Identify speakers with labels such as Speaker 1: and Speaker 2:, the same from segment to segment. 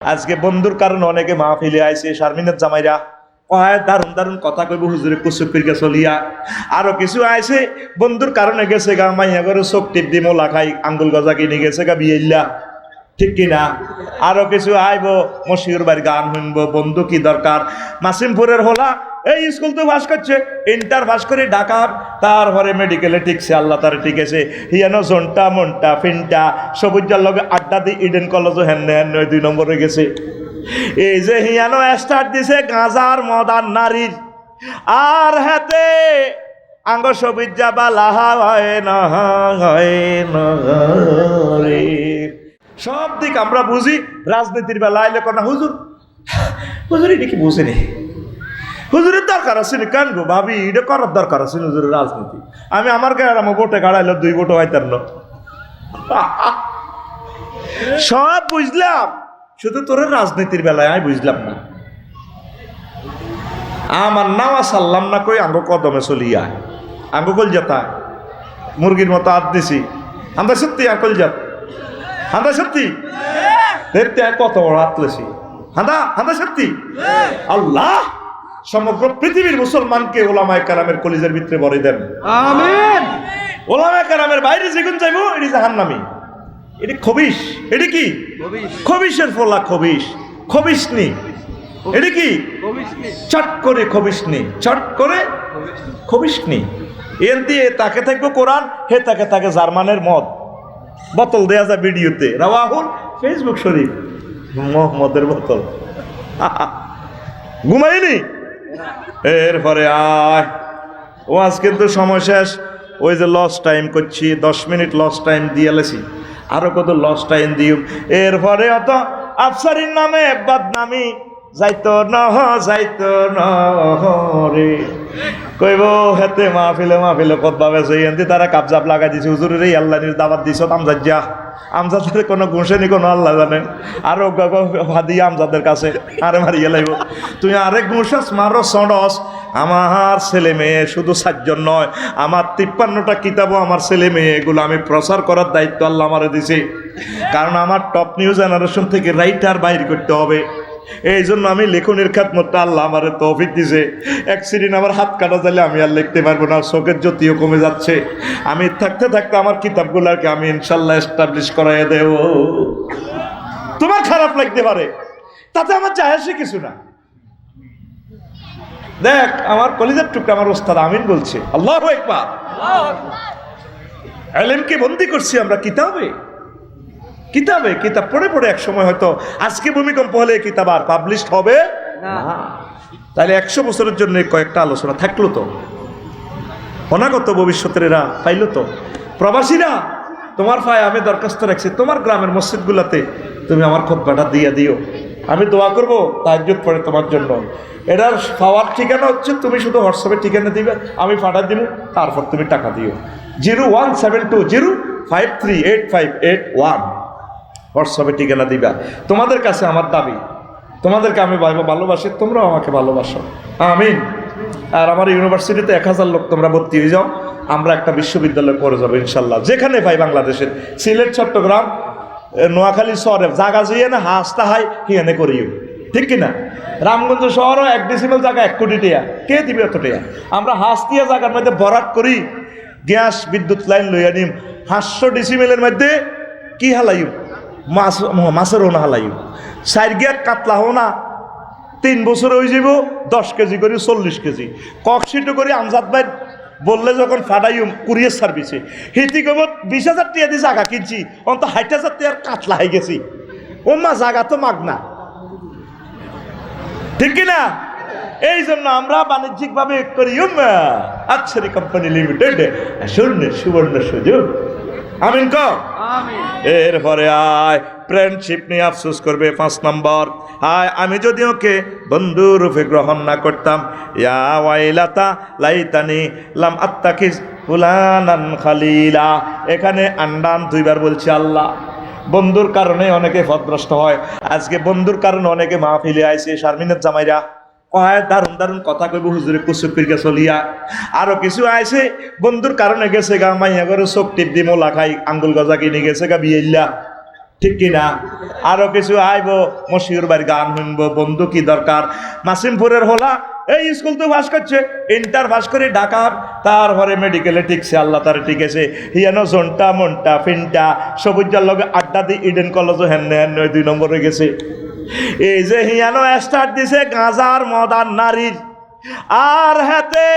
Speaker 1: আজকে বন্ধুর কারণে অনেকে মাহফিলে আইছে শারমিনের জামাইরা দারুন দারুন কথা কইব হুজুরে কুসুপিরকে চলিয়া আরো কিছু আইছে বন্ধুর কারণে গেছে গা মাইয়া করে চোখ টিপ দি মোলা খাই আঙ্গুল গজা কিনে গেছে গা বিয়েল্লা ঠিক কিনা আরো কিছু আইব মশিউর বাড়ি গান শুনবো বন্ধু কি দরকার মাসিমপুরের হলা এই স্কুল তো পাস করছে ইন্টার পাস করে ঢাকা তারপরে মেডিকেলে টিকছে আল্লাহ তার টিকেছে হিয়ানো জন্টা মন্টা ফিনটা সবুজার লগে আড্ডা দি ইডেন কলেজও হেন্নে হেন্ন 2 নম্বরে গেছে এই যে হিয়ানো স্টার্ট দিছে গাঁজার মদার নারীর আর হাতে আঙ্গ সবুজা বালা হয় না রে সব দিক আমরা বুঝি রাজনীতির বেলা আইলে কোনা হুজুর হুজুর এটা কি বুঝেনি হুজুরের দরকার আছে না কেন গো ভাবি এটা করার দরকার আছে হুজুরের রাজনীতি আমি আমার গায়ে আমার ভোটে গাড়াইলো 2 ভোটও হইতাম না সব বুঝলাম শুধু তোর রাজনীতির বেলায় আমি বুঝলাম না আমার নাওয়া সাল্লাম না কই আঙ্গ কদমে চলিয়া আঙ্গ কলজাতা মুরগির মতো হাত দিছি আমরা সত্যি আর কলজাত হান্দা সত্যি দেখতে কত বড় আতলেছি হান্দা সত্যি আল্লাহ সমগ্র পৃথিবীর মুসলমানকে ওলামায়ে কেরামের কলিজার ভিতরে ভরে দেন আমিন ওলামায়ে কেরামের বাইরে যেগুন যাইবো এটি জাহান্নামী এটি খবিশ এটি কি খবিশের ফলা খবিশনি এটি কি চট করে খবিশনি এর দিয়ে তাকে থাকবো কোরআন হে তাকে থাকে জার্মানের মদ বোতল দেয়া যায় ভিডিওতে রাওয়াহুল ফেসবুক শরীফ মোহাম্মদের বোতল ঘুমাইনি এরপরে আয় ওয়াজ কিন্তু সময় শেষ ওই যে লস টাইম করছি 10 মিনিট লস টাইম দিয়ে লেছি আরো কত লস টাইম দিও এরপরে অত আফসারির নামে বদনামি যাইতো ন রে কইব হেতে মাহফিলে কতভাবে জয়ন্তী তারা কাবজাব লাগাই দিছে হুজুরের এই আল্লাহ দাওয়াত দিছ আমজাদের কোনো গুঁসেনি কোনো আল্লাহ জানেন আরো ভাদি আমজাদের কাছে আরে মারিয়ে লাইব তুই আরেক গুঁসাস মারো সডস আমার ছেলে মেয়ে শুধু 7 জন নয় আমার 53টা কিতাবও আমার ছেলে মেয়ে এগুলো আমি প্রচার করার দায়িত্ব আল্লাহ আমারে দিছে কারণ আমার টপ নিউ জেনারেশন থেকে রাইটার বাইর করতে হবে এই জন্য আমি লেখনের খেদমতটা আল্লাহ আমার তৌফিক দিছে অ্যাক্সিডেন্ট আমার হাত কাটা যাইলে আমি আর লিখতে পারবো না চোখের জ্যোতিও কমে যাচ্ছে আমি থাকতে আমার কিতাবগুলোকে আমি ইনশাল্লাহ এস্টাবলিশ করাইয়া দেব তোমার খারাপ লাগতে পারে তাতে আমার যায় আসে কিছু না দেখ আমার কলিজার টুকরা আমার ওস্তাদ আমিন বলছে আল্লাহু আকবার ইলমকে বন্দী করছি আমরা কিতাব পড়ে এক সময় হয়তো আজকে ভূমিকম্প হলে কিতাব আর পাবলিশড হবে না তাহলে 100 বছরের জন্য কয়েকটা আলোচনা থাকলো তো অনাগত ভবিষ্যতের এরা পাইলো তো প্রবাসীরা তোমার পায়ে আমি দরখাস্ত রাখছি তোমার গ্রামের মসজিদগুলোতে তুমি আমার খুতবাটা দিয়ে দিও আমি দোয়া করবো তাহাজ্জুদ পড়ে তোমার জন্য এটার পাওয়ার ঠিকানা হচ্ছে তুমি শুধু হোয়াটসঅ্যাপে ঠিকানা দিবে আমি পাঠা দিব তারপর তুমি টাকা দিও 01720538581 হোয়াটসঅ্যাপে ঠিকানা দিবা তোমাদের কাছে আমার দাবি তোমাদেরকে আমি ভালোবাসি তোমরাও আমাকে ভালোবাসো আমিন আর আমার ইউনিভার্সিটিতে 1000 লোক তোমরা ভর্তি হয়ে যাও আমরা একটা বিশ্ববিদ্যালয় করে যাবো ইনশাল্লাহ যেখানে ভাই বাংলাদেশের সিলেট চট্টগ্রাম নোয়াখালী শহরে জায়গা যেয়ে না হাসতা হয় হিয়ানে করিও ঠিক কিনা রামগঞ্জ শহরও 1 ডেসিমেল জায়গা 1 কোটি টাকা কে দিবে অত টাকা আমরা হাসতিয়া জায়গার মধ্যে বরাট করি গ্যাস বিদ্যুৎ লাইন লইয়া নিম 500 ডেসিমেলের মধ্যে কি হালাইম মাছের হোনা হালাইম 4 গিয়া কাতলা হোনা 3 বছর হয়ে যাব 10 কেজি করে 40 কেজি ককশিটো করে আমজাদ ভাই বললে যখন ফাটাইম কুরিয়ার সার্ভিসে হিতি কব 20,000 টাকা দিয়ে জায়গা কিনছি অন্ত 60,000 টাকার কাতলা হয়ে গেছি ও মা জায়গা তো মাগনা ঠিক কিনা এই জন্য আমরা বাণিজ্যিকভাবে করি আচ্ছারি কোম্পানি লিমিটেড সুবর্ণ সুযোগ আমিন ক এরপরে আয় ফ্রেন্ডশিপ নিয়ে আফসোস করবে 5 নম্বর আয় আমি যদি ওকে বন্ধু রূপে গ্রহণ না করতাম ইয়া ওয়াইলাতা লাইতানি লাম আত্তাকিজ ফুলানান খালিলা এখানে আন্ডান 2 বার বলছে আল্লাহ বন্ধুর কারণে অনেকে পথভ্রষ্ট হয় আজকে বন্ধুর কারণে অনেকে মাহফিলে আইছে শারমিনের জামাইরা দারুন কথা কইব হুজুরে কুসুপিরকে চলিয়া আরো কিছু আইছে বন্ধুর কারণে গেছে গা মাইয়া করে চোখ টিপ দি মোলা খাই আঙ্গুল গজা কিনে গেছে গা বিয়েল্লা ঠিক কিনা? আরো কিছু আইব, মশিউর বাড়ি গান শুনবো, বন্ধু কি দরকার। মাসিমপুরের হলা এই স্কুল তো পাস করছে, ইন্টার পাস করে ঢাকার, তারপরে মেডিকেলে টিকছে, আল্লাহ তারে টিকেছে। হিয়ানো জন্টা মন্টা ফিনটা সবুজার লগে আড্ডা দিয়ে ইডেন কলেজও হেন 2 নম্বরে গেছে। এই যে হিয়ানো স্টার্ট দিছে গাঁজার মদার নারীর, আর হাতে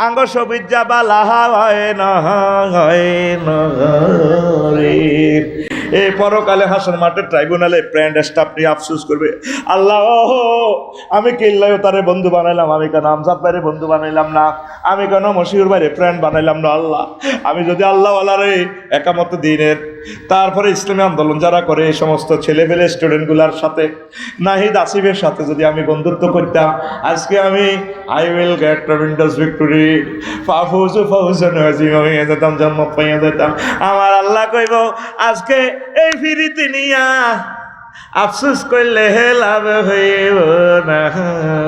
Speaker 1: আঙ্গ সবিজ্জা বালা হয় না রে। এই পরকালে হাসন মাঠের ট্রাইব্যুনালে প্যান্ট স্টাফ নিয়ে আফসোস করবে, আল্লাহ আমি কিল্লাইও তারে বন্ধু বানাইলাম, আমি কেন আমজাদ বাইরে বন্ধু বানাইলাম না, আমি কেন মশিউর বাইরে ফ্রেন্ড বানাইলাম না। আল্লাহ, আমি যদি আল্লাহ আল্লাহরে একামত দিনের, তারপরে ইসলামী আন্দোলন যারা করে এই সমস্ত ছেলেপেলে স্টুডেন্টগুলার সাথে, নাহিদ আসিফের সাথে যদি আমি বন্ধুত্ব করতাম, আজকে আমি I will get tremendous victory, ফাউজন হয়ে যেতাম, জন্ম পাইয়া যেতাম। আমার আল্লাহ কইব আজকে এই ফিরিতে নিয়া আফসোস করলে লাভ হইব না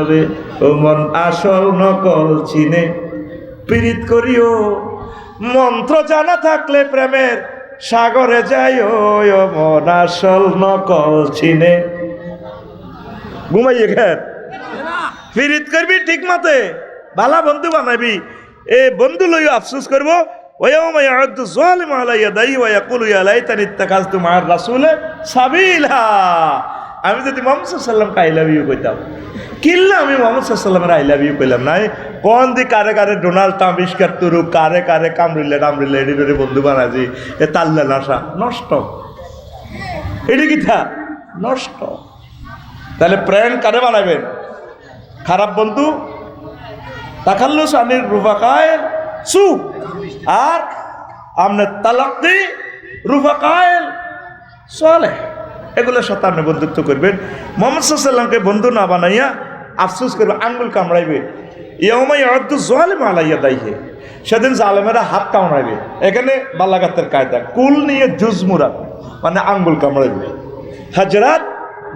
Speaker 1: রে। ও মন আসল নকল চিনে পীড়িত করিও, মন্ত্র জানা থাকলে প্রেমের সাগরে যাইও। ও মন আসল নকল চিনে ঘুমাইয়ে ঘের পীড়িত করবি ঠিক মতে, ভালা বন্ধু বানাবি। এ বন্ধু লই আফসোস করবো, আমি যদি মোহাম্মদ সাল্লামকে আই লাভ ইউ কইতাম, কিল্লা আমি মোহাম্মদ সাল্লামের আই লাভ ইউ কইলাম না, কোন দি কারে কারে ডোনাল্ড ট্রাম্প ইস্কার তুরু, কারে কারে কামড়িলে টামড়িলে এডি বন্ধু বানাজি, এ তাল্লা নাশা নষ্ট, এটি কি থা নষ্ট। তাহলে প্রেম কারে বানাবেন? খারাপ বন্ধু, তাকাল্লুস আনির রুফাকায় সু, আর আমনে তালাক্কি রুফাকায় সালেহ, এগুলোর সাথে আপনি বন্ধুত্ব করবেন। মোহাম্মদ সাল্লামকে বন্ধু না বানাইয়া আফসোস করবে, আঙ্গুল কামড়াইবে। ইয়াউমা ইয়াউদ্দু যালিমু আলা ইয়াদাইহি, সেদিন জালেমেরা হাত কামড়াইবে। এখানে বালাগাতের কায়দা, কুল নিয়ে জুজ মুরাদ, মানে আঙ্গুল কামড়াইবে। হাজরাত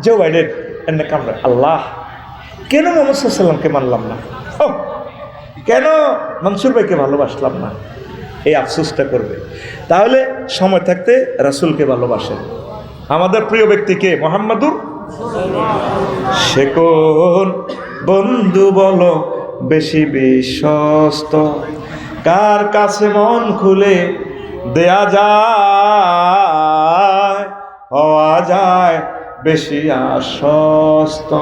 Speaker 1: যে ওয়াইডেড এনে কামড়ায়, আল্লাহ কেন মোহাম্মদ সাল্লামকে মানলাম না, ও কেন মনসুর ভাইকে ভালোবাসলাম না, এই আফসোসটা করবে। তাহলে সময় থাকতে রাসূলকে ভালোবাসেন। আমাদের প্রিয় ব্যক্তিকে মুহাম্মাদুর, সে কোন বন্ধু বলো বেশি বিশ্বস্ত, কার কাছে মন খুলে দেয়া যায়, হওয়া যায় বেশি আশ্বস্ত,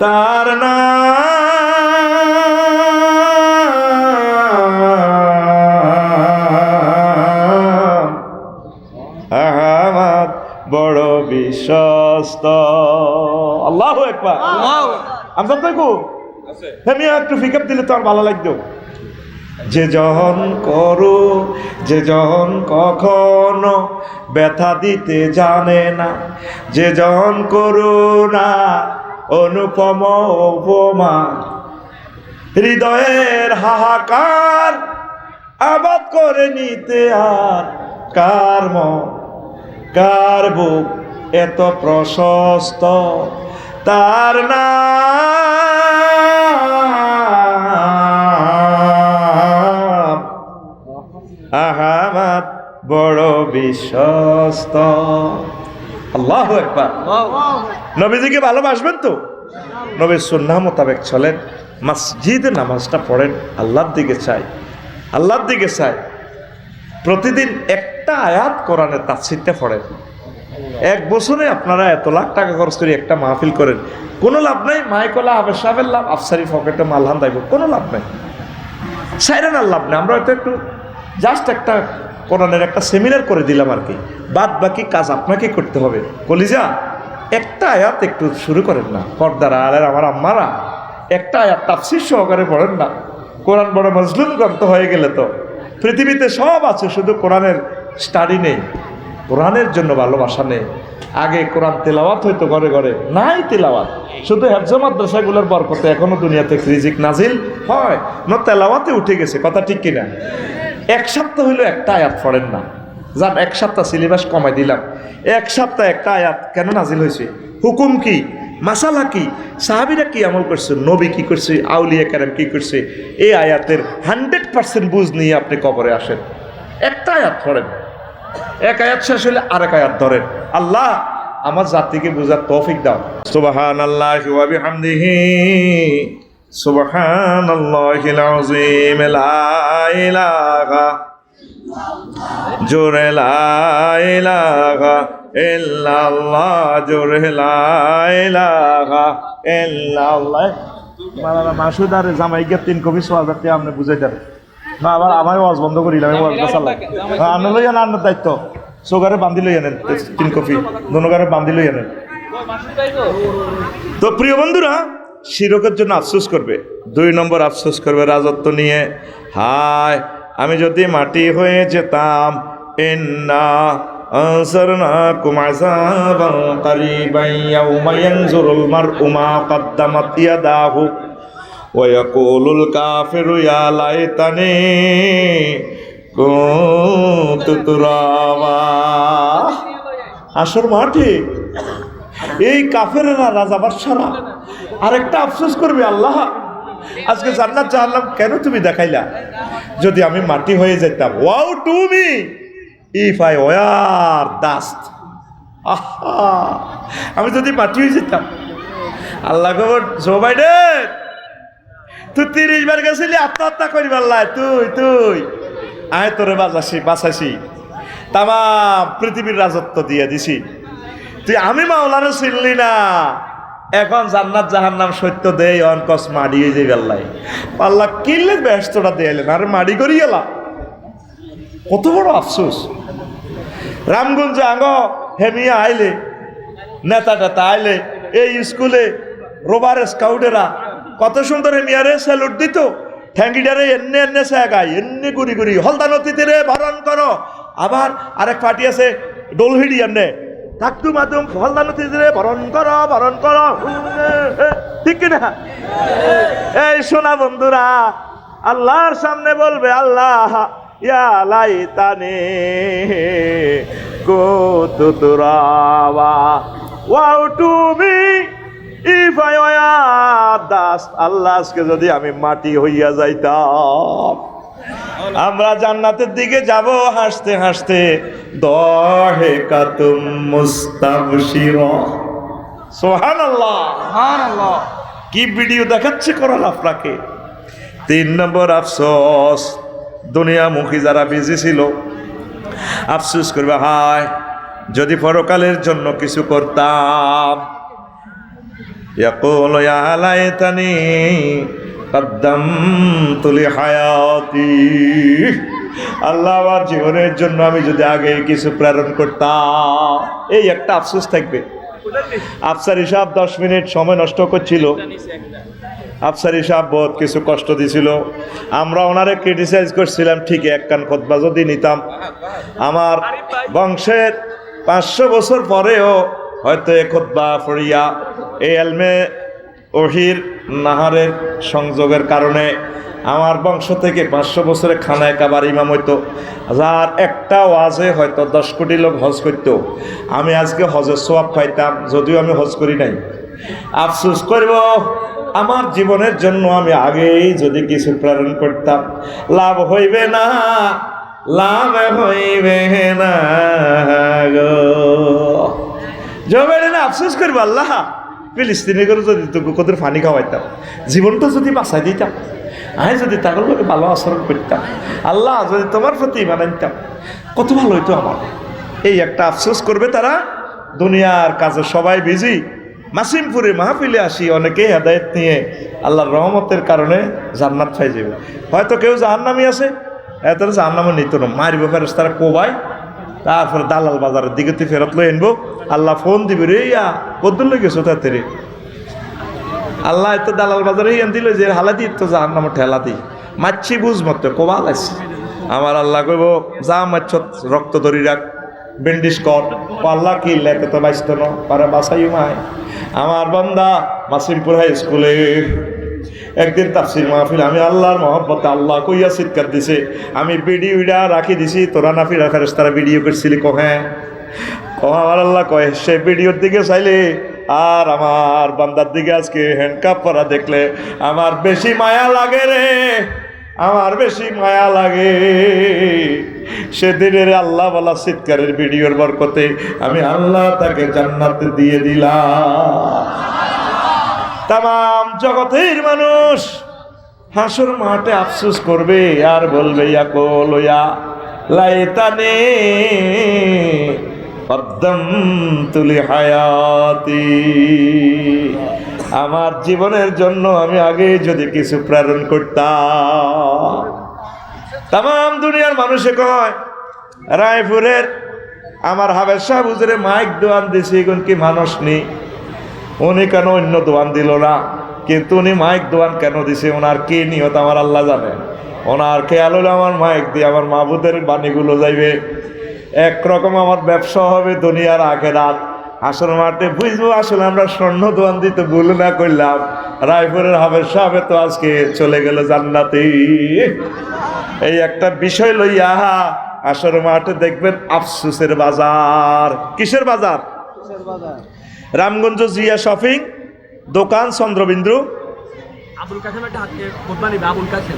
Speaker 1: তার নাম আহমদ বড় বিশ্বস্ত। আল্লাহু আকবার। আমজাদ ভাই কো আমি একটু পিকআপ দিলে তো আর ভালো লাগতো। যে যখন করো, যে যখন কখনো ব্যথা দিতে জানে না, যে যখন করো না অনুপম উপমা, হৃদয়ের হাহাকার আবাদ করে নিতে আর কার মন কার বুক এত প্রশস্ত, তার নাম আহমদ বড় বিশ্বস্ত। আল্লাহু আকবার। নবীজিকে ভালোবাসবেন তো, নবীর সুন্নাহ মোতাবেক চলেন, মসজিদে নামাজটা পড়েন, আল্লাহর দিকে চাই, আল্লাহর দিকে চাই। প্রতিদিন একটা আয়াত কোরআনের তাফসীরটা পড়েন। 1 বছরে আপনারা এত লাখ টাকা খরচ করে একটা মাহফিল করেন, কোনো লাভ নাই। মাইকলা আবের সাহেবের লাভ, আফসারি পকেটে মালহান দাইব, কোনো লাভ নাই, সাইরানার লাভ নেই। আমরা হয়তো একটু জাস্ট একটা কোরআনের একটা সেমিনার করে দিলাম আর কি, বাদ বাকি কাজ আপনাকে করতে হবে। কলিজা একটা আয়াত একটু শুরু করেন না, পর্দার আলের আমার আম্মারা একটা আয়াত তাফসীর সহকারে পড়েন না। কোরআন বড় মজলুম গ্রন্থ হয়ে গেলে তো পৃথিবীতে সব আছে, শুধু কোরআনের স্টাডি নেই, কোরআনের জন্য ভালোবাসা নেই। আগে কোরআন তেলাওয়াত হইতো ঘরে ঘরে, নাই তেলাওয়াত, শুধু হেফজ মাদ্রাসাগুলোর বরকতে এখনো দুনিয়াতে রিজিক নাজিল হয় না, তেলাওয়াতে উঠে গেছে। কথা ঠিক কিনা? 1 সপ্তাহ হইলো একটা আয়াত পড়েন না, যান 1 সপ্তাহ সিলেবাস কমাই দিলাম, 1 সপ্তাহ একটা আয়াত কেন নাজিল হয়েছে, হুকুম কি, মাসালা কি, সাহাবীরা কি আমল করছে, নবী কি করছে, আউলিয়া কেরাম কি করছে, এই আয়াতের 100% বুঝ নিয়ে আপনি কবরে আসেন। একটা আয়াত পড়েন, এক আয়াত শেষ হলে আরেক আয়াত ধরেন। আল্লাহ আমার জাতিকে বুঝার তৌফিক দাও। সুবহানাল্লাহি ওয়া বিহামদিহি সুবহানাল্লাহিল আযীম। লা ইলাহা জোরে লা ইলাহা ইল্লাল্লাহ, জোরে লা ইলাহা ইল্লাল্লাহ। মাওলানা মাসুদ আর জামাইকে 3 কপি সোয়াজাতে আপনি বুঝাই দেন না, আবার আমার ওয়াজ বন্ধ করিলাম। আমি ওয়াজ চালাই আন্ন লই আনেন, আন্নার দায়িত্ব সোগারে বান্ধি লই আনেন 3 কপি দোনোগারে বান্ধি লই আনেন। তো প্রিয় বন্ধুরা, শিরকের জন্য আফসোস করবে। 2 নম্বর আফসোস করবে রাজত্ব নিয়ে। হায় আমি যদি মাটি হয়ে যেতাম। ইন্না আনসারনাকুম আযাবান কারীবান ইয়াওমা ইয়ানজুরুল মার'উ মা কদ্দামাত ইয়াদাহু ওয়া ইয়াকুলুল কাফিরু ইয়া লাইতানি কুনতু তুরাবা। আসর মাঠে এই কাফেরেরা রাজা বাদশারা আরেকটা আফসোস করবে, আল্লাহ আজকে জান্নাত জাহান্নাম কেন তুমি দেখাইলা? যদি আমি মাটি হয়ে যেতাম। Wow to me if I were dust. আহা আমি যদি মাটি হয়ে যেতাম। আল্লাহ খবর জো বাইডেন তুই 30 বার গেছিলি আত্মহত্যা করিব। আল্লাহ তুই আয় তোরে বাঁচাইছি, তামাম পৃথিবীর রাজত্ব দিয়ে দিছি। তুই আমি মাওলানা চিনলি না, এখন জান্নাত জাহান্নাম সত্য দেই অনকস মাড়ি হয়ে যাই। আল্লাহ আল্লাহ কিনলে ব্যস্তটা দিয়ে এলেন আর মাড়ি করি গেলা। কত বড় আফসোস। রামগঞ্জে আঙ্গ হেমিয়া আইলে নেতা টেতা আইলে এই স্কুলে রোবার স্কাউটেরা কত সুন্দর হেমিয়ারে স্যালুট দিত। ঠ্যাঙ্গিটারে এনে গাই এনে গুড়ি গুড়ি হলদা নদীতে রে ভরণ করো। আবার আরেক পার্টি আছে ডোলহিডি এনে থাকতু মাতুম হলদা নদীতে রে ভরণ করো। ঠিক কিনা? এই শোনা বন্ধুরা, আল্লাহর সামনে বলবে আল্লাহ ইয়া লাইতানি কুনতু তুরাবা woe to me if I were dust. Allah আজকে যদি আমি মাটি হইয়া যাইতাম। আমরা জান্নাতের দিকে যাব হাসতে হাসতে। দাহিকাতুম মুস্তাবশিরা। সুবহানাল্লাহ সুবহানাল্লাহ। কি ভিডিও দেখাচ্ছে কোরআন আপনাকে। 3 নম্বর আফসোস, দুনিয়ামুখী যারা বিজি ছিল আফসোস করবে, হায় যদি পরকালের জন্য কিছু করতাম। ইয়াকুলু ইয়া লাইতানি কদ্দামতু লিহায়াতি। আল্লাহ আমার জীবনের জন্য আমি যদি আগে কিছু প্রেরণ করতাম। এই একটা আফসোস থাকবে। আফসারি সাহেব 10 মিনিট সময় নষ্ট করছিল। আফসারি সাহেব বহুত কিছু কষ্ট দিছিল। আমরা ওনারে ক্রিটিসাইজ করছিলাম ঠিকই, এক কান খুতবা যদি নিতাম আমার বংশের 500 বছর পরেও হয়তো এ খুতবা পড়িয়া এই এলমে ওহির নাহারের সংযোগের কারণে আমার বংশ থেকে 500 বছরে খানায় কাবার ইমাম হইতো, যার একটা ওয়াজে হয়তো 10 কোটি লোক হজ করত। আমি আজকে হজের সওয়াব পাইতাম, যদিও আমি হজ করি নাই। আফসোস করব আমার জীবনের জন্য আমি আগেই যদি কিছু প্রেরণ করতাম। লাভ হইবে না, লাভ হইবে না গো। জবের না আফসোস করবো, আল্লাহ ফিলিস্তিনি করে যদি তোকে কত পানি খাওয়াইতাম, জীবনটা যদি বাঁচাই দিতাম, আমি যদি তাদের লোকে ভালো আচরণ করতাম, আল্লাহ যদি তোমার প্রতি মানাইতাম, কত ভালো হইতো আমার। এই একটা আফসোস করবে তারা। দুনিয়ার কাজে সবাই বিজি। মাসিমপুরে মাহফিলে আসি অনেকেই হেদায়েত নিয়ে আল্লাহর রহমতের কারণে জান্নাত পাই যাবে। হয়তো কেউ জাহান্নামী আছে, এত জাহান্নামও নিত না, মারিব ফেরত তারা কোবাই, তারপরে দালাল বাজারের দিকে তুই ফেরত লই আনবো। আল্লাহ ফোন দিবি রে, ইয়া কদ্দুর লই গেছো তাতে রে। আল্লাহ এত দালাল বাজারে এন দিল যে হালা দি তো জাহান্নাম ঠেলা দি মাছি বুঝ মতো কোবাল আছে। আমার আল্লাহ কইব যা মাছ রক্ত ধরি রাখ, বেন্ডিস কর। আল্লাহ কি লেতে তো বাইসত না পারে বাসাই মায়। আমার বান্দা মাসিমপুর হাই স্কুলে একদিন তাফসির মাহফিল, আমি আল্লাহর মহব্বতে আল্লাহ কইয়া চিৎকার দিছে, আমি ভিডিওটা রাখি দিছি, তোরা নাফি রাখার তারা ভিডিও করছিলি কহে আমার আল্লাহ কয় সে ভিডিওর দিকে চাইলে আর আমার বান্দার দিকে আজকে হ্যান্ডকাপ পরা দেখলে আমার বেশি মায়া লাগে রে। আমার বেশি মায়া লাগে। সেদিনের আল্লাহ বলা চিৎকারের ভিডিওর বরকতে আমি আল্লাহ তাকে জান্নাতে দিয়ে দিলাম। তাম জগতের মানুষ হাসর মাঠে আফসোস করবে আর বলবে ইয়াকুল ইয়া লাইতানি কদ্দামতু লিহায়াতি, আমার জীবনের জন্য আমি আগে যদি কিছু প্রেরণ করতাম। তাম দুনিয়ার মানুষে কয় রায়পুরের আমার হাবের শাহ হুজুরে মাইক দোয়ান দিছে, এখন কি মানুষ নেই, উনি কেন অন্য দোয়ান দিল না? কিন্তু উনি মাইক দোয়ান কেন দিছে, ওনার কি নিয়ত আমার আল্লাহ জানে। ওনার খেয়াল হলো আমার মাইক দিয়ে আমার মাহবুদের বাণীগুলো যাইবে, একরকম আমার ব্যবসা হবে দুনিয়ার আখেরাত। আসল মাঠে বুঝবো আসলে আমরা স্বর্ণ দোয়ান দিতে ভুল না করলাম। রায়পুরের হাবের সাহেব তো আজকে চলে গেল জান্নাতে। এই একটা বিষয় লইয়া আসর মাঠে দেখবেন আফসোসের বাজার। কিসের বাজার? রামগঞ্জ জিয়া শপিং দোকান চন্দ্রবিন্দু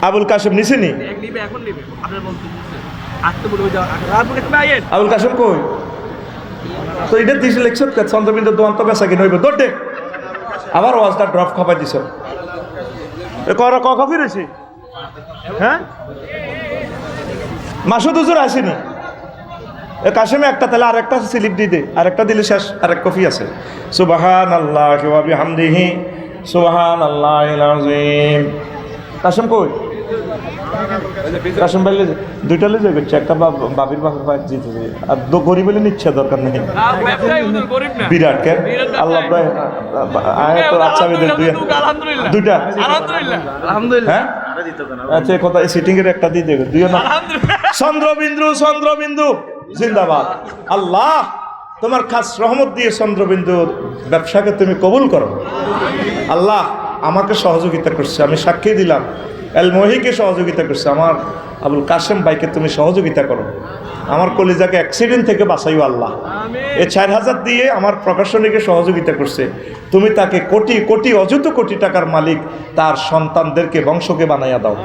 Speaker 1: আবুল কাশেম নিছেনি? আবুল কাশেম কই তো এটা দিয়েছে লেকচার চন্দ্রবিন্দু দোকান তো বেচা কিনে হইব দৌড়ে আবার ওয়াজটা ড্রপ খাপাই দিছ। কখন ফিরেছি? হ্যাঁ মাসুদ হুজুর আসেনি? কাশেমে একটা তাহলে আরেকটা স্লিপ দিয়ে দে, আরেকটা দিলে শেষ, আরেক কফি আছে। সুবহানাল্লাহি ওয়া বিহামদিহি সুবহানাল্লাহিল আযীম। কাশেম কই? কাশেম ভাই দুইটা লে যাবে, একটা বাবির বাপের ভাই জিতে যাবে, আর গরিব বলে নিচ্ছে দরকার নেই। বিরাট কে আল্লাহ ভাই তো আচ্ছা দুইটা হ্যাঁ আচ্ছা কথা সিটিং এর একটা দিয়ে দেবে, দুইও না। চন্দ্রবিন্দু চন্দ্রবিন্দু জিন্দাবাদ। আল্লাহ তোমার খাস রহমত দিয়ে চন্দ্রবিন্দুর ব্যবসাকে তুমি কবুল করো। আল্লাহ আমাকে সহযোগিতা করছে, আমি সাক্ষী দিলাম। এল মহিকে সহযোগিতা করছে, আমার আবুল কাশেম ভাইকে তুমি সহযোগিতা করো। আমার কলিজাকে অ্যাক্সিডেন্ট থেকে বাঁচাইও আল্লাহ। এই 4000 দিয়ে আমার প্রকাশনীকে সহযোগিতা করছে, তুমি তাকে কোটি কোটি অযুত কোটি টাকার মালিক, তার সন্তানদেরকে বংশকে বানাইয়া দাও।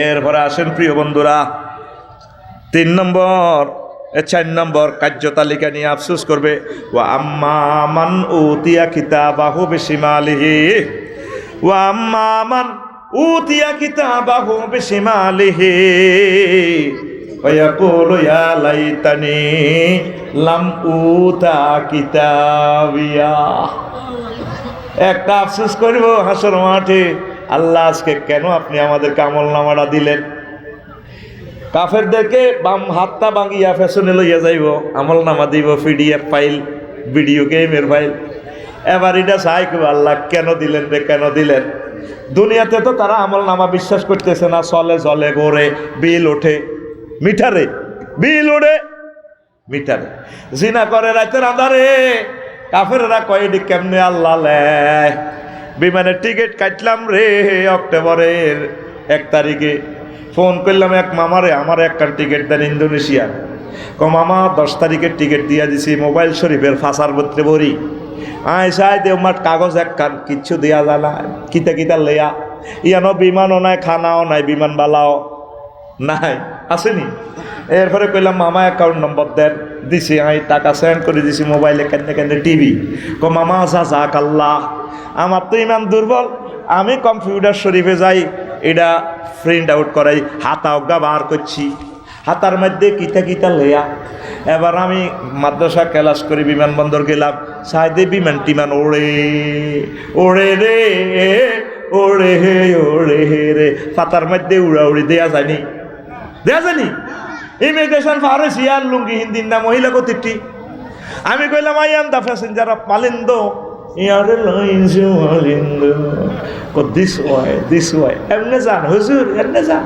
Speaker 1: এরপরে আসেন প্রিয় বন্ধুরা 3 নম্বর 4 নম্বর কার্যতালিকা নিয়ে আফসোস করবে। ওয়া আম্মা মান উতিয়া কিতাবাহু বিশিমালিহি ওয়া আম্মা মান উতিয়া কিতাবাহু বিশিমালিহি ওয়া ইয়াকুলু ইয়া লাইতানি লাম উতা কিতাবিয়া। একটা আফসোস করব হাসর মাঠে, আল্লাহ আজকে কেন আপনি আমাদেরকে আমলনামাটা দিলেন? কাফেরদেরকে বাম হাতটা ভাঙিয়া ফ্যাশনে লইয়া যাইব, আমলনামা দিব, পিডিএফ ফাইল, ভিডিও গেমের ফাইল। এবার এটা চাই আল্লাহ কেন দিলেন রে, কেন দিলেন? দুনিয়াতে তো তারা আমলনামা বিশ্বাস করতেছে না, চলে চলে গড়ে বিল ওঠে মিটারে, বিল ওঠে মিটারে, জিনা করে রাতের আন্ধারে। কাফেররা কয় এটি কেমনে আল্লাহ লেয়? বিমানের টিকিট কাটলাম রে অক্টোবরের 1 তারিখে, ফোন করলাম এক মামারে, আমার একটা টিকিট দেন ইন্দোনেশিয়া। মামা 10 তারিখের টিকিট দিয়া দিছি, মোবাইল শরীফের ফাঁসার পত্রে ভরি। সাই দেও মাঠ কাগজ এক কান কিচ্ছু দেওয়া যায় না, কিতা কিতা লেয়া ইয়ানো বিমানও নাই, খানাও নাই, বিমান বালাও নাই, আসেনি। এরপরে কইলাম মামা অ্যাকাউন্ট নম্বর দেন, দিছি, টাকা সেন্ড করে দিছি মোবাইলে, কেন্দ্রে কেন্দ্রে টিভি। মামা যাক আল্লাহ, আমার তো ইমান দুর্বল, আমি কম্পিউটার শরীফে যাই, এটা প্রিন্ট আউট করাই, হাতা অজ্ঞা বার করছি, হাতার মধ্যে কিতা কিতা লেয়া। এবার আমি মাদ্রাসা ক্লাস করে বিমানবন্দর গেলাম, সাইডে বিমান টিমান ওড়ে ওড়ে রে ওড়ে হে ওড়ে হে রে, পাতার মধ্যে উড়া উড়ি দেয়া যায়নি, দেয়া যায়নি। ইমিগ্রেশন ফারেসি আর লুঙ্গি হিন্দির না মহিলা কতিটি। আমি কইলাম I am the passenger of Malindo, এমনে যান হুজুর, এমনে যান।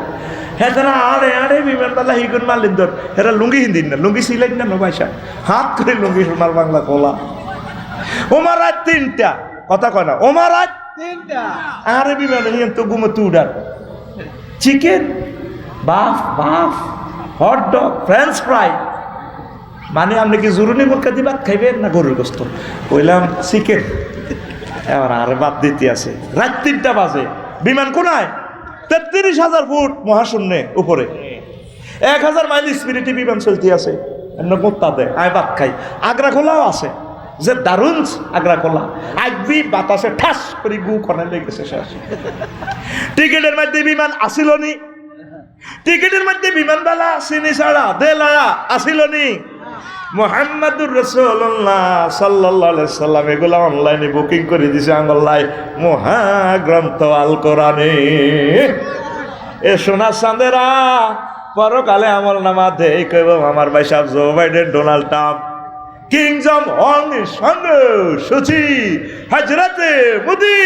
Speaker 1: হ্যাঁ তারা আড়ে আড়ে বিমানবালা হিগুন মালিন্দর, এরা লুঙ্গি হিন্দির না, লুঙ্গি সিলেন না নবাইসা, হাত করে লুঙ্গি সোনার বাংলা কোলা। ওমার রাত 3টা, কথা কয় না, ওমার রাত 3টা, আরে বিমানে হিয়ান তো ঘুমোতে উড়ার, চিকেন বাফ বাফ, হট ডগ, ফ্রেঞ্চ ফ্রাই, মানে আপনি কি জরুরি মুরকাদি ভাত খাইবেন না গরুর গোস্ত? কইলাম চিকেন। এবার আরে বাদ দিতে আছে, রাত 3টা বাজে, বিমান কোনায়? 33,000 ফুট মহাশূন্যে উপরে, 1,000 মাইল স্পিরিটে বিমান চলতে আছে। তাতে আয় ভাত খাই। আগ্রা খোলাও আছে, যে দারুণ আগ্রা খোলা, আগবি বাতাসে ঠাস করে গু খনে লেগেছে শেষ। টিকিটের মধ্যে বিমান আসিল নি, টিকিটের মধ্যে বিমান বেলা চিনি ছাড়া দেলাড়া আসিল নি। মুহাম্মাদুর রাসূলুল্লাহ সাল্লাল্লাহু আলাইহি সাল্লাম এগুলা অনলাইনে বুকিং করে দিছে আঙ্গল্লাই মহাগ্রন্থ আল কোরআনে। এ সোনা চাঁদেরা পরকালে আমল নামা দেই কইব আমার ভাই সাহেব Joe Biden, Donald Trump, Kim Jong Un সঙ্গে সুচি হযরতে মোদি।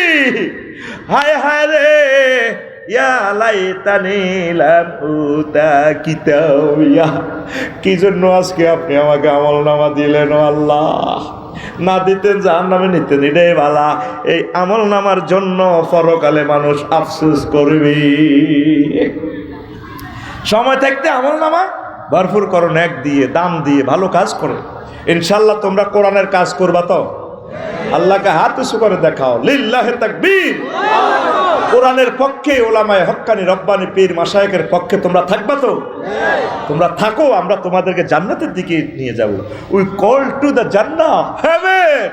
Speaker 1: হায় হায় রে ইয়া লাইতানি লাম উতা কিতাবিয়া। কি জন্য আজকে আপনি আমাকে আমল নামা দিলেন আল্লাহ? না দিতেন জাহান্নামে নিতেন, এটাই বালা। এই আমল নামার জন্য পরকালে মানুষ আফসোস করবে। সময় থাকতে আমল নামা ভরপুর করো, নেক দিয়ে দাম দিয়ে ভালো কাজ করো। ইনশাল্লাহ তোমরা কোরআনের কাজ করবা তো? আল্লাহকে হাত উঁচু করে দেখাও, লিল্লাহে তাকবীর। কোরআনের পক্ষে ওলামায়ে হক্কানি রব্বানি পীর মাশায়েখের পক্ষে তোমরা থাকবা তো? তোমরা থাকো, আমরা তোমাদেরকে জান্নাতের দিকে নিয়ে যাব। We call to the Jannah, haven.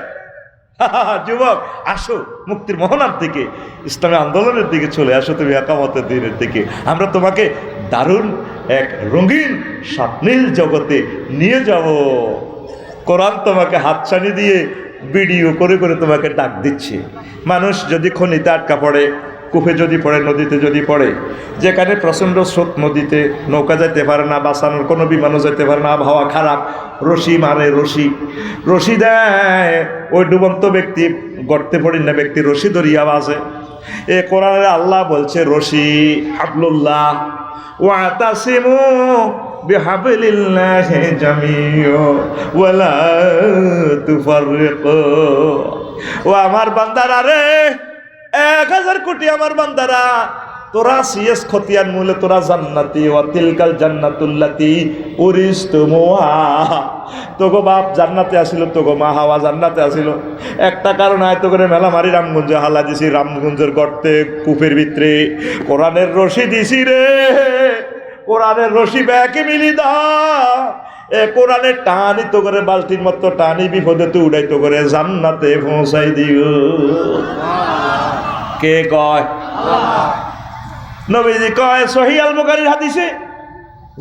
Speaker 1: যুবক আসো মুক্তির মোহনার দিকে, ইসলামী আন্দোলনের দিকে চলে আসো, তুমি একামতের দিনের দিকে। আমরা তোমাকে দারুণ এক রঙিন স্বপ্নীল জগতে নিয়ে যাব। কোরআন তোমাকে হাতছানি দিয়ে ভিডিও করে করে তোমাকে ডাক দিচ্ছে। মানুষ যদি খনিতে আটকা পড়ে, কূপে যদি পড়ে, নদীতে যদি পড়ে, যেখানে প্রচণ্ড স্রোত, নদীতে নৌকা যেতে পারে না, বাঁচানোর কোনো বিমানও যেতে পারে না, আবহাওয়া খারাপ, রশি মারে, রশি দেয়, ওই ডুবন্ত ব্যক্তি, গর্তে পড়ি না ব্যক্তি রশি ধরিয়া বাজে। এ কোরআনে আল্লাহ বলছে রশি হাবলুল্লাহ ওয়াতাসিমু বিহাবলিল্লাহি জামিউ ওয়ালা তুফাররিকু। ও আমার বান্দারা রে, 1,000 কোটি আমার বান্দারা, তোরা সিএস খতিয়ান মূলে তোরা জান্নাতি, ওয়া তিলকাল জান্নাতুল্লাতি উরিসতুমুহা। তোগো বাপ জান্নাতে আসিল, তোগো মা হাওয়া জান্নাতে আসিল। একটা কারণ আয়তো করে মেলা মারি রামগঞ্জ হালা দিছি, রামগঞ্জের গর্তে কূপের ভিতরে কোরআনের রশি দিছি রে। কোরআনের রশি ব্যাকে মিলি দা, এ কোরআনের টানি তো করে বালতির মতো টানি বিপদে তো উড়াইতো করে জান্নাতে পৌঁছাই দিও। কে কয়? নবীজি কয় সহিহ আল বুখারীর হাদিসে,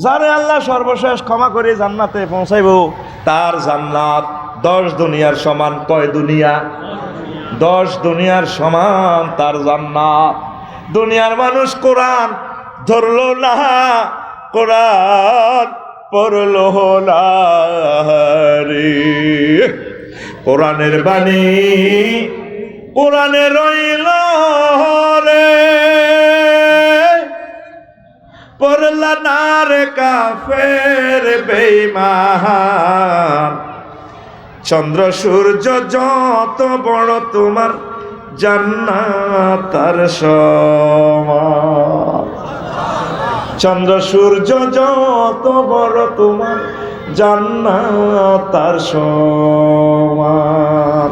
Speaker 1: যারে আল্লাহ সর্বশেষ ক্ষমা করে জান্নাতে পৌঁছাইব, তার জান্নাত 10 দুনিয়ার সমান। কয় দুনিয়া? 10 দুনিয়ার সমান তার জান্নাত। দুনিয়ার মানুষ কোরআন ধরলো না, কোরআন পড়লো না রে। কোরআনের বাণী কোরআনে রইল রে, পড়লা না রে কাফের বেঈমান। চন্দ্র সূর্য যত বড় তোমার জান্নাত তার সমান। চন্দ্র সূর্য যত বড় তোমার জান্নাত তার সমান।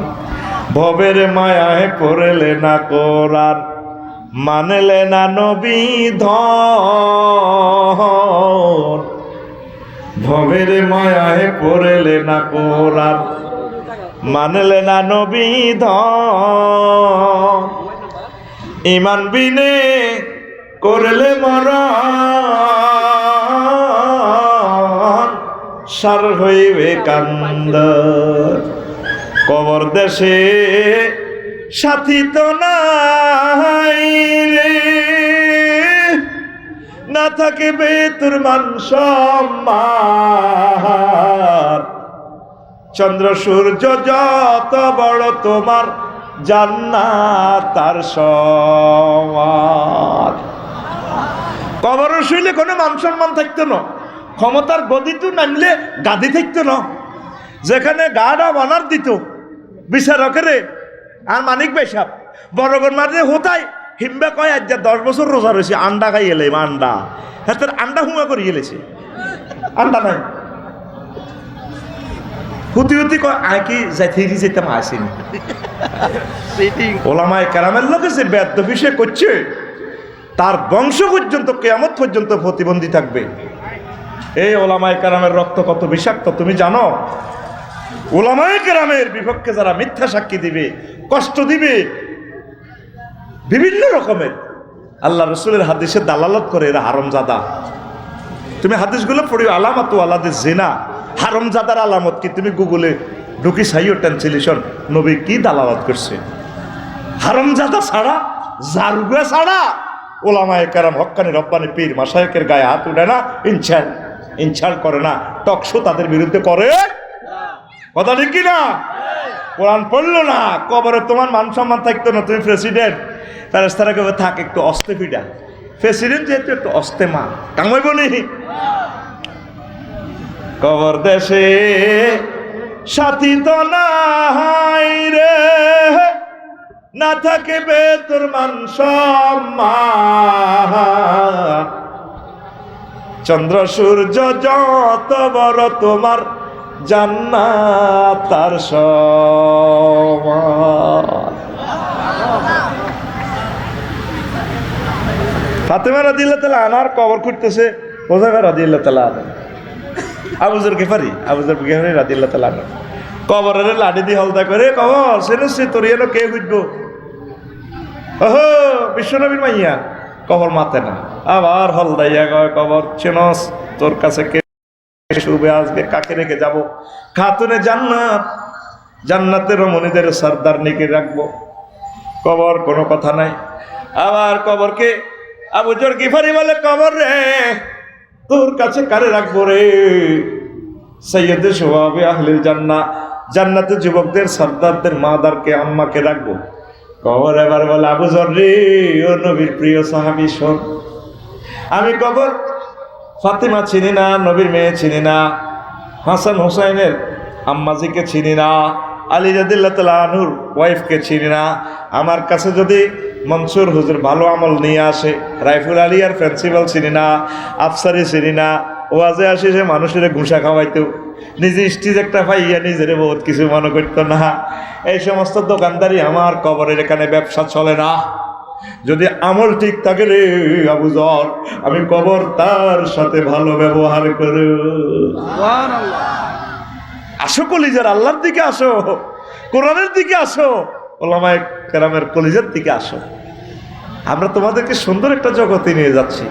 Speaker 1: ভবের মায়ায় পড়লে না কোরআন, মানলে না নবী ধন। ভবের মায়ায় পড়লে না কোরআন, মানলে না নবী ধন। ইমান বিনে করলে মরণ, সার হইবে কান্দ। কবর দেশে সাথী তো নাই রে, না থাকিবে তোর মান সম্মান। চন্দ্র সূর্য যত বড় তোমার জান্নাত তার সমান। কবর শুইলে কোনো মান সম্মান থাকতো না, ক্ষমতার গদিতে নামলে গাদি থাকতো না। যেখানে গাড়া বানার দিত বিচারকের আর মানিক ভাই সাহেব বড়গর মাঝে হোতায় হিম্বা কয় আজ 10 বছর রোজা রয়েছে, আন্ডা খাই এলে আন্ডা, হ্যাঁ তোর আন্ডা হুমা করে এলেছে, আন্ডা নাই। হুতি হুতি কয় আয় কি যাইতে যেতাম আসেনি। ওলামায়ে কেরামের লোকে যে বেদ বিষয় করছে, তার বংশ পর্যন্ত, কিয়ামত পর্যন্ত প্রতিবন্ধী থাকবে। এই ওলামায়ে কেরামের রক্ত কত বিষাক্ত তুমি জানো? ওলামায়ে কেরামের বিপক্ষে যারা মিথ্যা সাক্ষী দিবে, কষ্ট দিবে বিভিন্ন রকমের, আল্লাহ রসুলের হাদিসে দালালত করে, এরা হারামজাদা। তুমি হাদিসগুলো পড়িও, আলামাতু আলাদিস জিনা, হারামজাদার আলামত কি? তুমি গুগলে ঢুকি সাইও ট্রান্সলেশন, নবী কি দালালত করছে। হারামজাদা ছাড়া, জারুগা ছাড়া ওলামায়ে কেরাম, হক্কানি রব্বানি পীর মাশায়েখের গায়ে হাত উঠে না, ইনসাল্ট করে না, টকশো তাদের বিরুদ্ধে করে। কথা ঠিক কি না? কোরআন পড়লো না, কবরে তোমার মান সম্মান থাকতো না। তুমি প্রেসিডেন্ট, ফেরেশতারা কবে থাক একটু অস্তে ফিডা, প্রেসিডেন্ট যেহেতু একটু অস্তে মা কামাইব নি। কবর দেশে সাথী তো নাই রে, না থাকিবে তোর মান সম্মান, চন্দ্র সূর্য যত বড় তোমার জান্নাত তার সমান। ফাতেমা রাদিয়াল্লাহু তাআলা আনহার কবর খুঁড়তেছে হোযায়ফা রাদিয়াল্লাহু তাআলা আনহু, আবু যর গিফারি রাদিয়াল্লাহু তাআলা আনহু কবরের লাঠি দিয়ে হলদা করে, কবর সেনে তোর এলো কে খুঁজবো? ওহো বিশ্বনবীর মাইয়া, কবর মাতে না, আবার হলদাইয়া কয় কবর চেনস, তোর কাছে কে শুবে আজকে, কাকে রেখে যাব? খাতুনে জান্নাত, জান্নাতের রমণীদের সর্দার নিকে রাখবো। কবর কোনো কথা নাই। আবার কবরকে আবু যর গিফারি বলে, কবর রে তোর কাছে কারে রাখবো রে? সৈয়দে শুবাবে আহলিল জান্নাহ, জান্নাতের যুবকদের সর্দারদের মাদারকে, আম্মাকে রাখবো। কবর এবার বলে, আবু যর রে, ও নবীর প্রিয় সাহাবী শোন, আমি কবর ফাতেমা চিনি না, নবীর মেয়ে চিনি না, হাসান হুসাইনের আম্মাজিকে চিনি না, আলী রাদিয়াল্লাহু তাআলা আনহুর ওয়াইফকে চিনি না। আমার কাছে যদি মনসুর হুজুর ভালো আমল নিয়ে আসে, রাইফুল আলী আর প্রিন্সিপাল চিনি না, আফসারি চিনি না, ওয়াজে আসি সে মানুষের ঘুষা খাওয়াইতো, নিজে স্টিজ একটা পাইয়া নিজের বহুত কিছু মনে করতো না। এই সমস্ত দোকানদারি আমার কবরের এখানে ব্যবসা চলে না। যদি আমল ঠিক থাকে রে আবু যর, আমি কবর তার সাথে ভালো ব্যবহার করব। আসো কলিজার আল্লাহর দিকে আসো, কোরআনের দিকে আসো, ওলামায়ে কেরামের কলিজার দিকে আসো। আমরা তোমাদেরকে সুন্দর একটা জগতে নিয়ে যাচ্ছি।